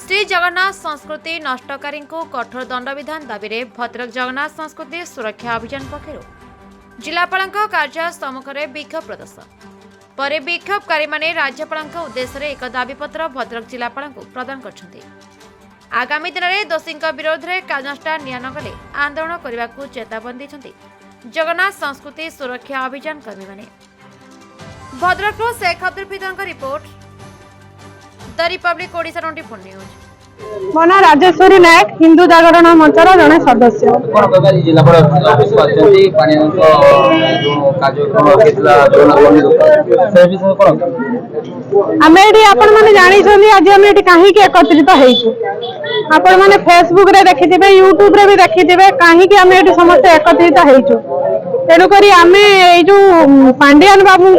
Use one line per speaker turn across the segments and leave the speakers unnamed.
श्री जगन्नाथ संस्कृति नष्टकारी को कठोर दंडविधान दाबी में भद्रक जगन्नाथ संस्कृति सुरक्षा अभियान पक्षर जिलापाल कार्यालय सम्मुख में विक्षोभ प्रदर्शन पर विक्षोभकारी माने राज्यपाल उद्देश्य एक दाबीपत्र भद्रक जिलापाल प्रदान कर आगामी दिन में दोषी विरोध में कार्यानुष्ठान निया नगले आंदोलन करने को चेतावनी दी जगन्नाथ संस्कृति सुरक्षा अभियान कर्मी माने। भद्रक शेख अब्दुल फिदर report the republic Odisha 24 news.
मो ना राजेश्वरी नायक हिंदू जागरण मंचर जड़े सदस्य। आम ये आपण मैंने जानी आज आम ये कहीं एकत्रित आपण मैंने फेसबुक रे देखिथे यूट्यूब रे भी देखिथे कहीं आम ये समस्त एकत्रित होइछु तेणुक आम जो पांडियान बाबू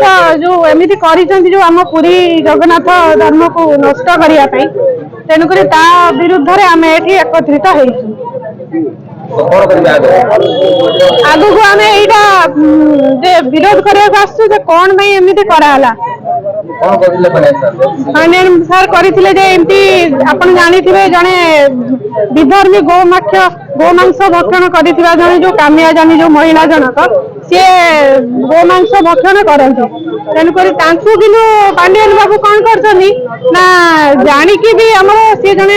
जो एमती कर आम पुरी जगन्नाथ धर्म को नष्ट करने तेणुक विरुद्ध आम ये एकत्रित आगु को आम यहाँ विरोध करने आसु कौन भाई एमती कराला सर करते आप जानी जड़े विधर्मी गोमांस भक्षण कर जड़े जो कामिया जानी जो महिला जनक सी गोमांस भक्षण करते तेणुक कि पांडियान बाबू कौन करना जानिकी भी आम सी जड़े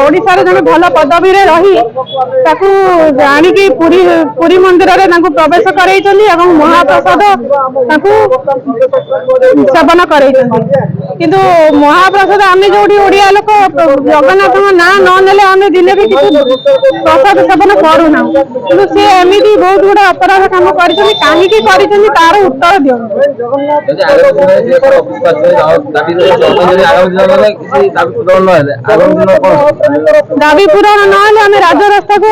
ओडिशार जड़े भल पदवी रही जानिकी पुरी मंदिर में प्रवेश कर महाप्रसाद सेवन कर किंतु महाप्रसाद आम जो ओडिया लोक जगन्नाथ ना न आम दिने भी प्रसाद सेवन करूना कि सी एमती बहुत गुड़ा अपराध कम कर तार उत्तर दाबी पूरण ना राजरास्ता को